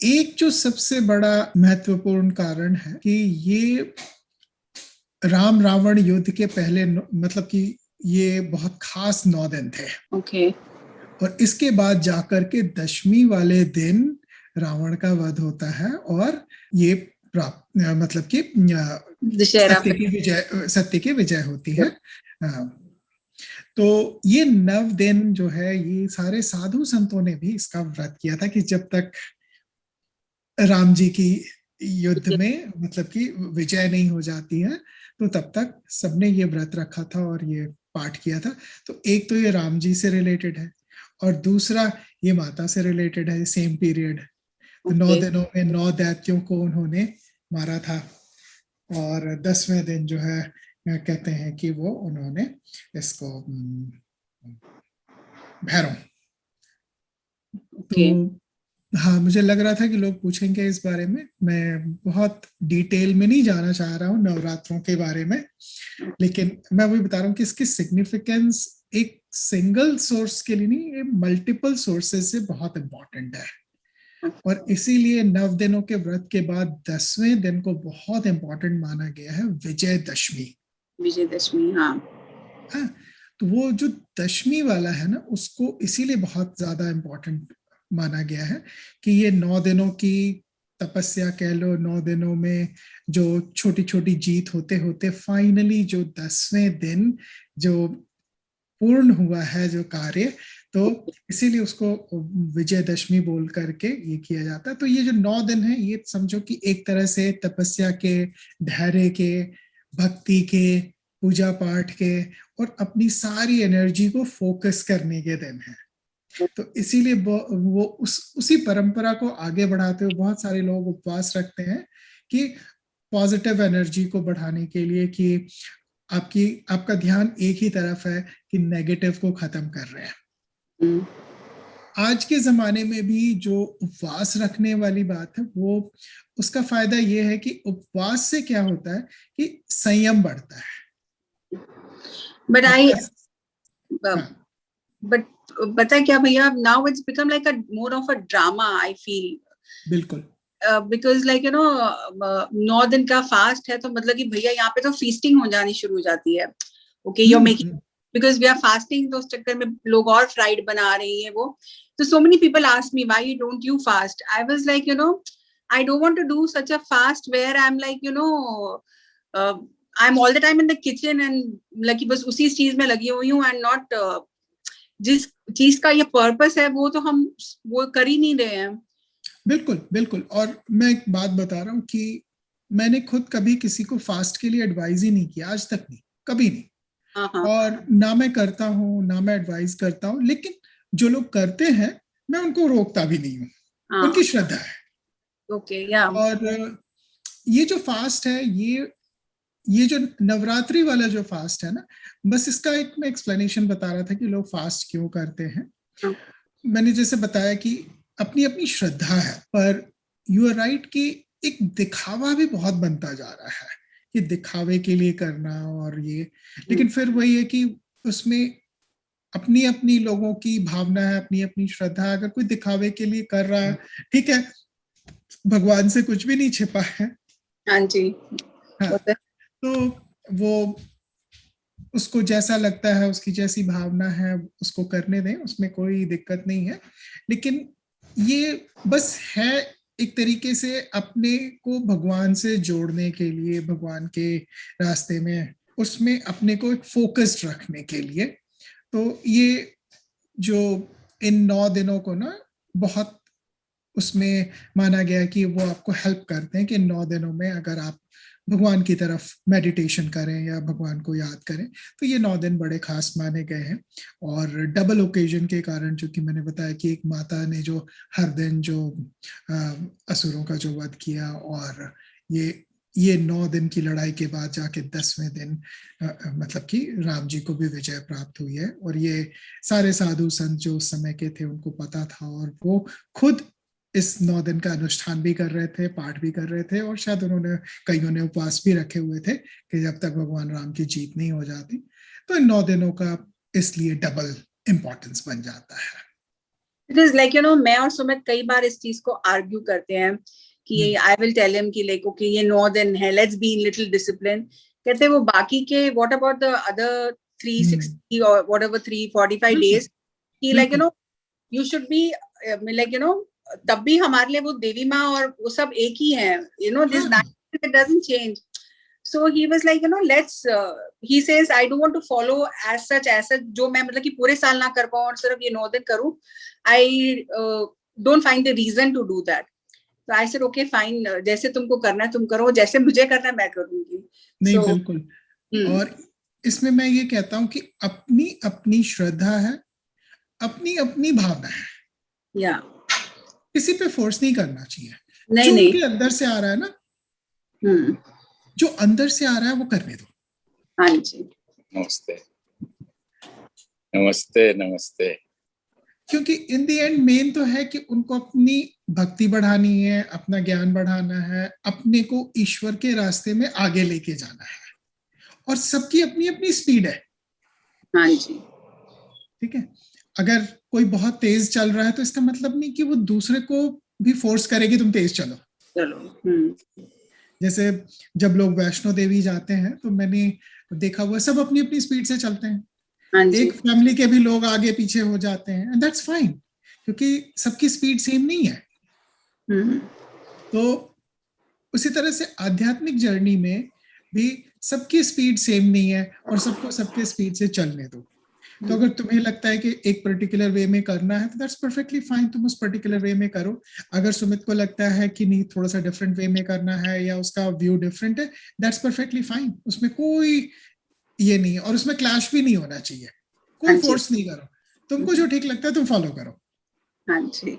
एक जो सबसे बड़ा महत्वपूर्ण कारण है कि ये राम रावण युद्ध के पहले मतलब कि ये बहुत खास 9 दिन थे। ओके। और इसके बाद जाकर के दशमी वाले दिन रावण का वध होता है और ये प्राप्त मतलब कि दशहरा सत्य की विजय होती है। तो ये 9 दिन जो है, ये सारे साधु संतों ने भी इसका व्रत किया था कि जब तक राम जी की युद्ध में मतलब कि विजय नहीं हो जाती है, तो तब तक सबने ये व्रत रखा था और ये पाठ किया था। तो एक तो ये राम जी से रिलेटेड है और दूसरा ये माता से रिलेटेड है, सेम पीरियड। तो 9 दिनों में 9 दैत्यों को उन्होंने मारा था और 10वें दिन जो है कहते हैं कि वो उन्होंने इसको भैरव। तो हाँ, मुझे लग रहा था कि लोग पूछेंगे इस बारे में। मैं बहुत डिटेल में नहीं जाना चाह रहा हूँ नवरात्रों के बारे में, लेकिन मैं वही बता रहा हूँ कि इसकी सिग्निफिकेंस एक सिंगल सोर्स के लिए नहीं, ये मल्टीपल सोर्सेस से बहुत इंपॉर्टेंट है। और इसीलिए 9 दिनों के व्रत के बाद 10वें दिन को बहुत इंपॉर्टेंट माना गया है, विजयदशमी। विजयदशमी, हाँ। तो वो जो दशमी वाला है ना, उसको इसीलिए बहुत ज्यादा इंपॉर्टेंट माना गया है कि ये 9 दिनों की तपस्या कह लो, 9 दिनों में जो छोटी छोटी जीत होते होते फाइनली जो 10वें दिन जो पूर्ण हुआ है जो कार्य, तो इसीलिए उसको विजयदशमी बोल करके ये किया जाता है। तो ये जो 9 दिन है, ये समझो कि एक तरह से तपस्या के, धैर्य के, भक्ति के, पूजा पाठ के और अपनी सारी एनर्जी को फोकस करने के दिन है। तो इसीलिए वो उसी परंपरा को आगे बढ़ाते हुए बहुत सारे लोग उपवास रखते हैं कि पॉजिटिव एनर्जी को बढ़ाने के लिए, कि आपका ध्यान एक ही तरफ है कि नेगेटिव को खत्म कर रहे हैं। आज के जमाने में भी जो उपवास रखने वाली बात है, वो उसका फायदा ये है कि उपवास से क्या होता है कि संयम बढ़ता है। बट पता है क्या भैया, now it's become like a more of a drama, I feel. बिल्कुल। बिकॉज लाइक 9 दिन का फास्ट है, तो मतलब कि भैया यहाँ पे तो फीस्टिंग हो जानी शुरू हो जाती है। Okay, you are making, because we are fasting, तो उस चक्कर में लोग और फ्राइड बना रही है वो। तो so many people ask me, why don't you fast? I was like, I don't want to do such a fast where I am like I am all the time in the kitchen and like बस उसी चीज में लगी हुई हूँ, and not जिस चीज का ये पर्पस है वो तो हम वो कर ही नहीं रहे हैं। बिल्कुल बिल्कुल। और मैं एक बात बता रहा हूँ कि मैंने खुद कभी किसी को फास्ट के लिए एडवाइज ही नहीं किया, आज तक नहीं, कभी नहीं। और ना मैं करता हूँ, ना मैं एडवाइस करता हूँ, लेकिन जो लोग करते हैं मैं उनको रोकता भी नहीं हूँ, उनकी श्रद्धा है। ओके, या। और ये जो फास्ट है, ये जो नवरात्रि वाला जो फास्ट है ना, बस इसका एक मैं एक्सप्लेनेशन बता रहा था कि लोग फास्ट क्यों करते हैं। मैंने जैसे बताया कि अपनी अपनी श्रद्धा है, पर यू आर राइट कि एक दिखावा भी बहुत बनता जा रहा है कि दिखावे के लिए करना और ये, लेकिन फिर वही है कि उसमें अपनी अपनी लोगों की भावना है, अपनी अपनी श्रद्धा। अगर कोई दिखावे के लिए कर रहा है, ठीक है, भगवान से कुछ भी नहीं छिपा है। हाँ जी। हाँ, तो वो उसको जैसा लगता है, उसकी जैसी भावना है, उसको करने दें, उसमें कोई दिक्कत नहीं है। लेकिन ये बस है एक तरीके से अपने को भगवान से जोड़ने के लिए, भगवान के रास्ते में उसमें अपने को एक फोकस्ड रखने के लिए। तो ये जो इन 9 दिनों को ना बहुत उसमें माना गया कि वो आपको हेल्प करते हैं कि 9 दिनों में अगर आप भगवान की तरफ मेडिटेशन करें या भगवान को याद करें, तो ये 9 दिन बड़े खास माने गए हैं। और डबल ओकेजन के कारण, जो कि मैंने बताया कि एक माता ने जो हर दिन जो असुरों का जो वध किया, और ये 9 दिन की लड़ाई के बाद जाके 10वें दिन मतलब कि राम जी को भी विजय प्राप्त हुई है। और ये सारे साधु संत जो उस समय के थे, उनको पता था, और वो खुद इस 9 दिन का अनुष्ठान भी कर रहे थे, पाठ भी कर रहे थे, और शायद कईयों ने उपवास भी रखे हुए थे कि जब तक भगवान राम की जीत नहीं हो जाती। तो इन 9 दिनों का इसलिए डबल इंपॉर्टेंस बन जाता है। Because like मैं और सुमित कई बार इस चीज को आर्ग्यू करते हैं कि आई विल टेल हिम कि लाइक ओके ये नॉर्दर्न है, let's be in little discipline. कहते हैं वो बाकी के व्हाट अबाउट द अदर 360 और व्हाटएवर 345 days कि like you should be like तब भी हमारे लिए वो देवी माँ और वो सब एक ही है, this it doesn't change. So he was like, let's, he says, I don't want to follow as such, जो मैं मतलब कि पूरे साल ना कर पाऊँ और सिर्फ ये 9 दिन करूँ. I don't find the reason to do that. So I said, okay, fine, जैसे तुमको करना है तुम करो, जैसे मुझे करना है मैं करूँगी. नहीं बिल्कुल. और इसमें मैं ये कहता हूँ कि अपनी अपनी श्रद्धा है, अपनी अपनी भावना है. या किसी पे फोर्स नहीं करना चाहिए. नहीं जो नहीं उनके अंदर से आ रहा है ना, जो अंदर से आ रहा है वो करने दो. हाँ जी. नमस्ते नमस्ते नमस्ते. क्योंकि इन दी एंड मेन तो है कि उनको अपनी भक्ति बढ़ानी है, अपना ज्ञान बढ़ाना है, अपने को ईश्वर के रास्ते में आगे लेके जाना है. और सबकी अपनी अपनी स्पीड है. हाँ जी. ठीक है. अगर कोई बहुत तेज चल रहा है तो इसका मतलब नहीं कि वो दूसरे को भी फोर्स करेगी तुम तेज चलो. चलो. जैसे जब लोग वैष्णो देवी जाते हैं तो मैंने देखा हुआ सब अपनी अपनी स्पीड से चलते हैं. एक फैमिली के भी लोग आगे पीछे हो जाते हैं एंड दैट्स फाइन, क्योंकि सबकी स्पीड सेम नहीं है. तो उसी तरह से आध्यात्मिक जर्नी में भी सबकी स्पीड सेम नहीं है और सबको सबके स्पीड से चलने दो. तो अगर तुम्हें लगता है कि एक पर्टिकुलर वे में करना है तो दैट्स परफेक्टली फाइन, तुम उस पर्टिकुलर वे में करो. अगर सुमित को लगता है कि नहीं थोड़ा सा डिफरेंट वे में करना है या उसका व्यू डिफरेंट है, दैट्स परफेक्टली फाइन. उसमें कोई ये नहीं है और उसमें क्लैश भी नहीं होना चाहिए. कोई फोर्स नहीं करो. तुमको जो ठीक लगता है तुम फॉलो करो. हाँ जी.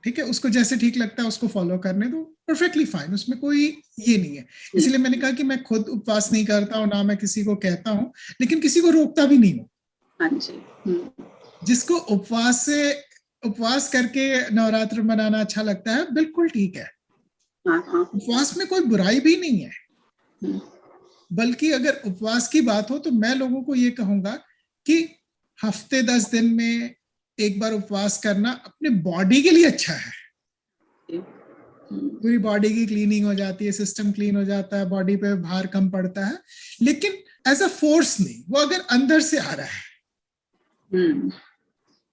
ठीक है. उसको जैसे ठीक लगता है उसको फॉलो करने दो. Perfectly fine. उसमें कोई ये नहीं है. इसलिए मैंने कहा कि मैं खुद उपवास नहीं करता हूँ, ना मैं किसी को कहता हूँ, लेकिन किसी को रोकता भी नहीं हूँ. हाँ जी. जिसको उपवास करके नवरात्र मनाना अच्छा लगता है, बिल्कुल ठीक है. उपवास में कोई बुराई भी नहीं है. बल्कि अगर उपवास की बात हो तो मैं लोगों को ये कहूंगा कि हफ्ते 10 दिन में एक बार उपवास करना अपने बॉडी के लिए अच्छा है. पूरी बॉडी की क्लीनिंग हो जाती है, सिस्टम क्लीन हो जाता है, बॉडी पे भार कम पड़ता है. लेकिन एज अ फोर्स नहीं, वो अगर अंदर से आ रहा है.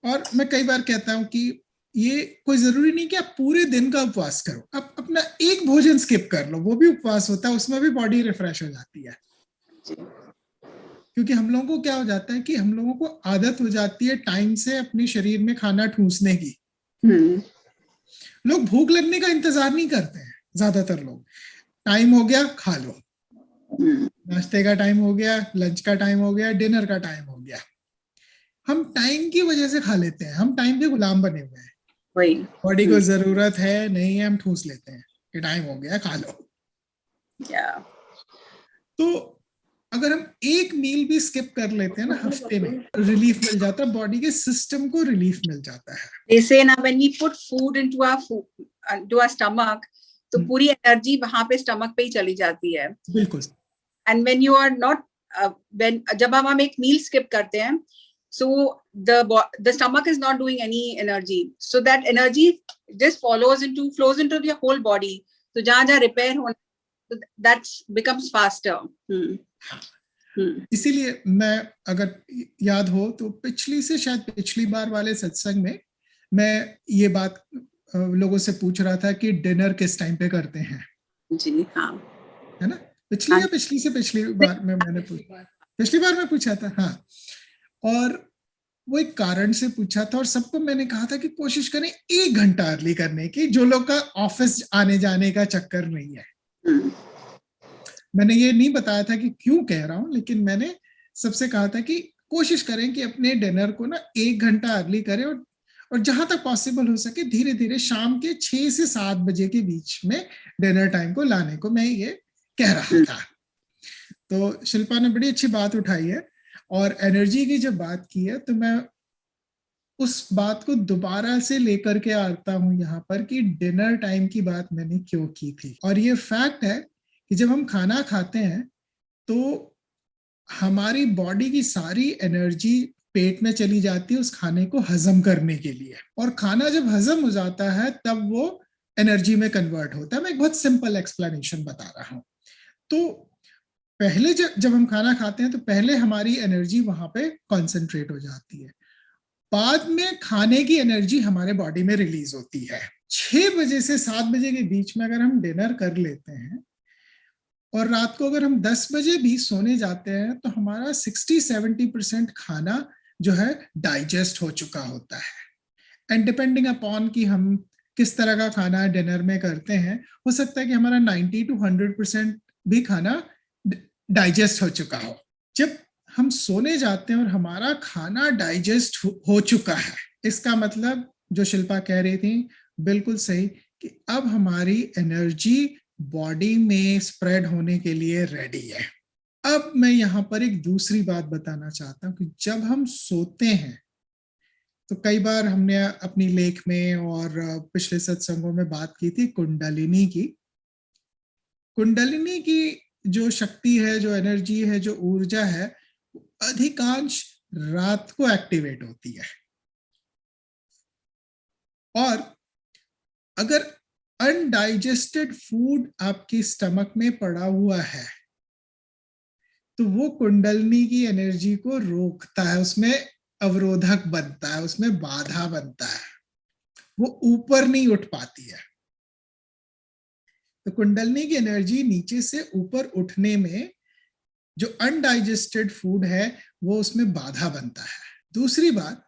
और मैं कई बार कहता हूं कि ये कोई जरूरी नहीं कि आप पूरे दिन का उपवास करो. आप अपना एक भोजन स्किप कर लो, वो भी उपवास होता है, उसमें भी बॉडी रिफ्रेश हो जाती है. क्योंकि हम लोगों को क्या हो जाता है कि हम लोगों को आदत हो जाती है टाइम से अपने शरीर में खाना ठूसने की. लोग भूख लगने का इंतजार नहीं करते हैं. ज्यादातर लोग टाइम हो गया खा लो, नाश्ते का टाइम हो गया, लंच का टाइम हो गया, डिनर का टाइम हो गया. हम टाइम की वजह से खा लेते हैं. हम टाइम के गुलाम बने हुए हैं. बॉडी को जरूरत है नहीं है, हम ठूस लेते हैं कि टाइम हो गया खा लो. तो अगर हम एक मील भी स्किप कर लेते हैं ना हफ्ते में, रिलीफ मिल जाता है, बॉडी के सिस्टम को रिलीफ मिल जाता है. They say ना when we put food into our stomach, तो पूरी एनर्जी वहां पे स्टमक पे ही चली जाती है. बिल्कुल. And when you are not जब हम एक मील स्किप करते हैं, so the stomach is not doing any energy, so that energy just flows into the whole body. तो जहाँ रिपेयर होना, so that becomes faster. इसीलिए मैं, अगर याद हो तो पिछली बार वाले सत्संग में मैं ये बात लोगों से पूछ रहा था कि डिनर किस टाइम पे करते हैं. जी हाँ. है ना. पिछली बार में मैंने पिछली बार में पूछा था. हाँ. और वो एक कारण से पूछा था और सबको मैंने कहा था कि कोशिश करें 1 घंटा अर्ली करने की, जो लोग का ऑफिस आने जाने का चक्कर नहीं है. मैंने ये नहीं बताया था कि क्यों कह रहा हूं, लेकिन मैंने सबसे कहा था कि कोशिश करें कि अपने डिनर को ना 1 घंटा अर्ली करें और जहां तक पॉसिबल हो सके धीरे धीरे शाम के 6 से 7 बजे के बीच में डिनर टाइम को लाने को मैं ये कह रहा था. तो शिल्पा ने बड़ी अच्छी बात उठाई है. और एनर्जी की जब बात की है तो मैं उस बात को दोबारा से लेकर के आता हूं यहाँ पर कि डिनर टाइम की बात मैंने क्यों की थी. और ये फैक्ट है कि जब हम खाना खाते हैं तो हमारी बॉडी की सारी एनर्जी पेट में चली जाती है उस खाने को हजम करने के लिए, और खाना जब हजम हो जाता है तब वो एनर्जी में कन्वर्ट होता है। मैं एक बहुत सिंपल एक्सप्लेनेशन बता रहा हूं। तो पहले जब हम खाना खाते हैं तो पहले हमारी एनर्जी वहां पे कॉन्सेंट्रेट हो जाती है, बाद में खाने की एनर्जी हमारे बॉडी में रिलीज होती है। 6 बजे से 7 बजे के बीच में अगर हम डिनर कर लेते हैं और रात को अगर हम 10 बजे भी सोने जाते हैं तो हमारा 60-70% खाना जो है डाइजेस्ट हो चुका होता है। एंड डिपेंडिंग अपॉन कि हम किस तरह का खाना डिनर में करते हैं, हो सकता है कि हमारा 90-100% भी खाना डाइजेस्ट हो चुका हो। जब हम सोने जाते हैं और हमारा खाना डाइजेस्ट हो चुका है, इसका मतलब जो शिल्पा कह रही थी बिल्कुल सही, कि अब हमारी एनर्जी बॉडी में स्प्रेड होने के लिए रेडी है। अब मैं यहाँ पर एक दूसरी बात बताना चाहता हूँ कि जब हम सोते हैं तो कई बार हमने अपनी लेख में और पिछले सत्संगों में बात की थी कुंडलिनी की। कुंडलिनी की जो शक्ति है, जो एनर्जी है, जो ऊर्जा है, अधिकांश रात को एक्टिवेट होती है। और अगर अनडाइजेस्टेड फूड आपकी स्टमक में पड़ा हुआ है तो वो कुंडलिनी की एनर्जी को रोकता है, उसमें अवरोधक बनता है, उसमें बाधा बनता है, वो ऊपर नहीं उठ पाती है। तो कुंडलिनी की एनर्जी नीचे से ऊपर उठने में जो अनडाइजेस्टेड फूड है वो उसमें बाधा बनता है। दूसरी बात,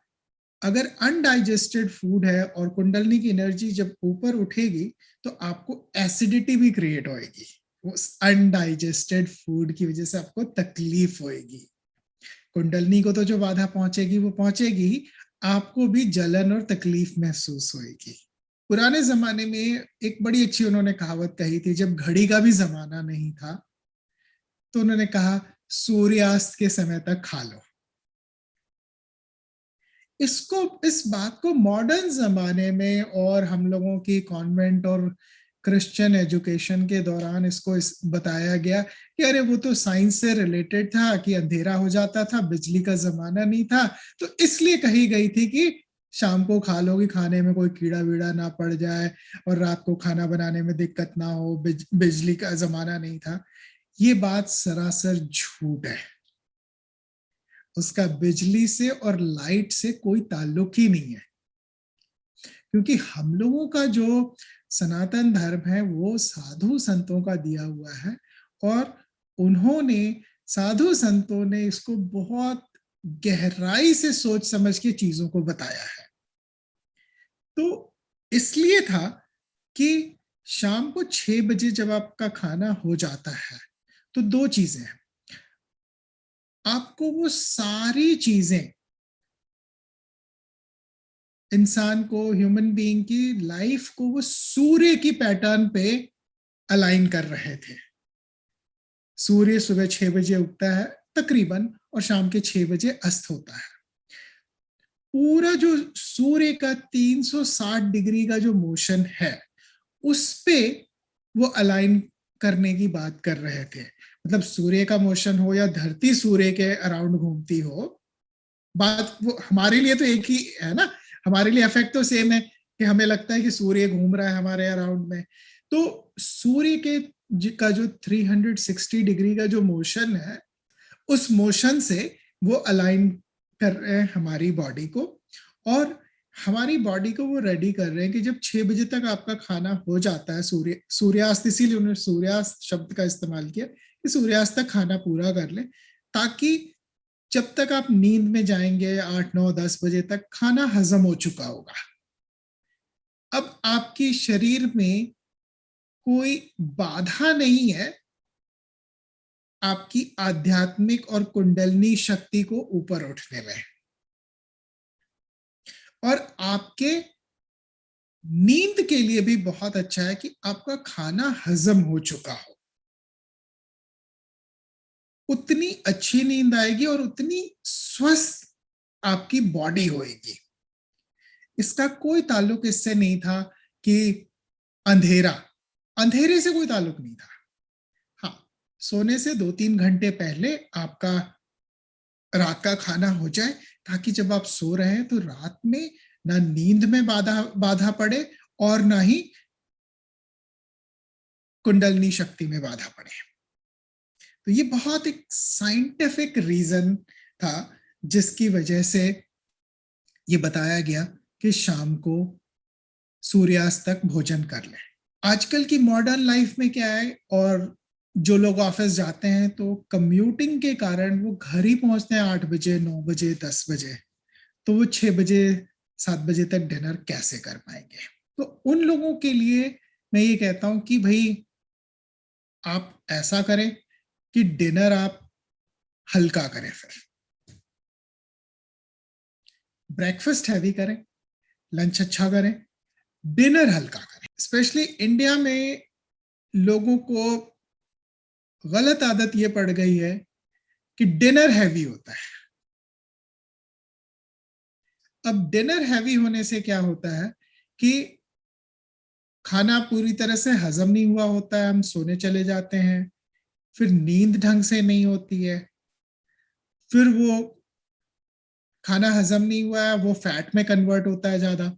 अगर अनडाइजेस्टेड फूड है और कुंडलिनी की एनर्जी जब ऊपर उठेगी तो आपको एसिडिटी भी क्रिएट होएगी, उस अनडाइजेस्टेड फूड की वजह से आपको तकलीफ होएगी। कुंडलिनी को तो जो बाधा पहुंचेगी वो पहुंचेगी, आपको भी जलन और तकलीफ महसूस होएगी। पुराने जमाने में एक बड़ी अच्छी उन्होंने कहावत कही थी, जब घड़ी का भी जमाना नहीं था तो उन्होंने कहा सूर्यास्त के समय तक खा लो। इस बात को मॉडर्न जमाने में और हम लोगों की कॉन्वेंट और क्रिश्चियन एजुकेशन के दौरान इसको बताया गया कि अरे वो तो साइंस से रिलेटेड था, कि अंधेरा हो जाता था, बिजली का जमाना नहीं था, तो इसलिए कही गई थी कि शाम को खा लो कि खाने में कोई कीड़ा वीड़ा ना पड़ जाए और रात को खाना बनाने में दिक्कत ना हो, बिजली का जमाना नहीं था। ये बात सरासर झूठ है। उसका बिजली से और लाइट से कोई ताल्लुक ही नहीं है, क्योंकि हम लोगों का जो सनातन धर्म है वो साधु संतों का दिया हुआ है, और उन्होंने साधु संतों ने इसको बहुत गहराई से सोच समझ के चीजों को बताया है। तो इसलिए था कि शाम को 6 बजे जब आपका खाना हो जाता है तो दो चीजें हैं, आपको वो सारी चीजें इंसान को, ह्यूमन बीइंग की लाइफ को वो सूर्य की पैटर्न पे अलाइन कर रहे थे। सूर्य सुबह 6 बजे उगता है तकरीबन और शाम के 6 बजे अस्त होता है। पूरा जो सूर्य का 360 डिग्री का जो मोशन है उस पे वो अलाइन करने की बात कर रहे थे। मतलब सूर्य का मोशन हो या धरती सूर्य के अराउंड घूमती हो, बात वो हमारे लिए तो एक ही है ना, हमारे लिए इफेक्ट तो सेम है कि हमें लगता है कि सूर्य घूम रहा है हमारे अराउंड में। तो सूर्य के का जो 360 डिग्री का जो मोशन है, उस मोशन से वो अलाइन कर रहे हैं हमारी बॉडी को, और हमारी बॉडी को वो रेडी कर रहे हैं कि जब 6 बजे तक आपका खाना हो जाता है, सूर्यास्त, इसीलिए उन्होंने सूर्यास्त शब्द का इस्तेमाल किया कि सूर्यास्त तक खाना पूरा कर ले, ताकि जब तक आप नींद में जाएंगे 8, 9, 10 बजे तक खाना हजम हो चुका होगा। अब आपकी शरीर में कोई बाधा नहीं है आपकी आध्यात्मिक और कुंडलिनी शक्ति को ऊपर उठने में, और आपके नींद के लिए भी बहुत अच्छा है कि आपका खाना हजम हो चुका हो। उतनी अच्छी नींद आएगी और उतनी स्वस्थ आपकी बॉडी होएगी। इसका कोई ताल्लुक इससे नहीं था कि अंधेरे से कोई ताल्लुक नहीं था। हाँ, सोने से 2-3 घंटे पहले आपका रात का खाना हो जाए ताकि जब आप सो रहे हैं तो रात में ना नींद में बाधा पड़े और ना ही कुंडलनी शक्ति में बाधा पड़े। तो ये बहुत एक साइंटिफिक रीजन था जिसकी वजह से ये बताया गया कि शाम को सूर्यास्त तक भोजन कर लें। आजकल की मॉडर्न लाइफ में क्या है, और जो लोग ऑफिस जाते हैं तो कम्यूटिंग के कारण वो घर ही पहुंचते हैं 8 बजे, 9 बजे, 10 बजे, तो वो 6 बजे 7 बजे तक डिनर कैसे कर पाएंगे। तो उन लोगों के लिए मैं ये कहता हूं कि भाई आप ऐसा करें कि डिनर आप हल्का करें, फिर ब्रेकफास्ट हैवी करें, लंच अच्छा करें, डिनर हल्का करें। स्पेशली इंडिया में लोगों को गलत आदत ये पड़ गई है कि डिनर हैवी होता है। अब डिनर हैवी होने से क्या होता है कि खाना पूरी तरह से हजम नहीं हुआ होता है, हम सोने चले जाते हैं, फिर नींद ढंग से नहीं होती है, फिर वो खाना हजम नहीं हुआ है वो फैट में कन्वर्ट होता है ज्यादा,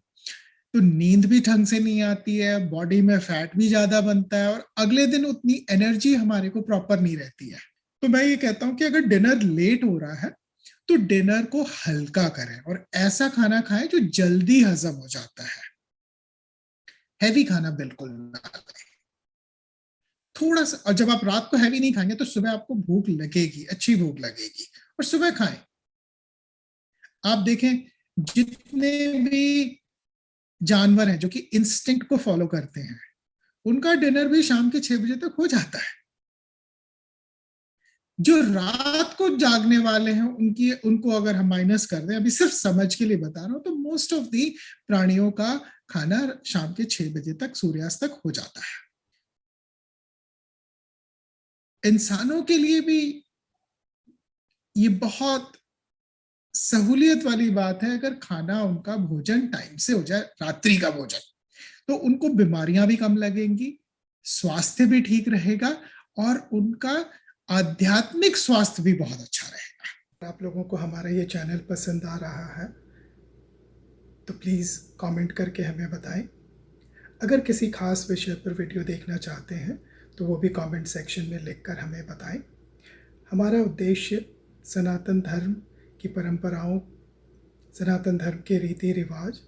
तो नींद भी ढंग से नहीं आती है, बॉडी में फैट भी ज्यादा बनता है और अगले दिन उतनी एनर्जी हमारे को प्रॉपर नहीं रहती है। तो मैं ये कहता हूं कि अगर डिनर लेट हो रहा है तो डिनर को हल्का करें और ऐसा खाना खाएं जो जल्दी हजम हो जाता है। हैवी खाना बिल्कुल ना खाएं। थोड़ा सा, और जब आप रात को हैवी नहीं खाएंगे तो सुबह आपको भूख लगेगी, अच्छी भूख लगेगी, और सुबह खाएं। आप देखें जितने भी जानवर हैं जो कि इंस्टिंक्ट को फॉलो करते हैं, उनका डिनर भी शाम के 6 बजे तक हो जाता है। जो रात को जागने वाले हैं उनको अगर हम माइनस कर दें, अभी सिर्फ समझ के लिए बता रहा हूं, तो मोस्ट ऑफ दी प्राणियों का खाना शाम के 6 बजे तक, सूर्यास्त तक हो जाता है। इंसानों के लिए भी ये बहुत सहूलियत वाली बात है अगर खाना उनका भोजन टाइम से हो जाए, रात्रि का भोजन, तो उनको बीमारियां भी कम लगेंगी, स्वास्थ्य भी ठीक रहेगा और उनका आध्यात्मिक स्वास्थ्य भी बहुत अच्छा रहेगा। आप लोगों को हमारा ये चैनल पसंद आ रहा है तो प्लीज़ कमेंट करके हमें बताएं। अगर किसी खास विषय पर वीडियो देखना चाहते हैं तो वो भी कमेंट सेक्शन में लिखकर हमें बताएं। हमारा उद्देश्य सनातन धर्म की परंपराओं, सनातन धर्म के रीति रिवाज,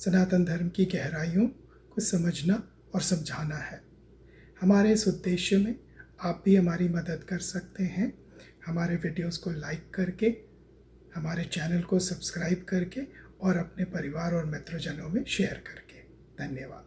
सनातन धर्म की गहराइयों को समझना और समझाना है। हमारे इस उद्देश्य में आप भी हमारी मदद कर सकते हैं, हमारे वीडियोस को लाइक करके, हमारे चैनल को सब्सक्राइब करके और अपने परिवार और मित्रजनों में शेयर करके। धन्यवाद।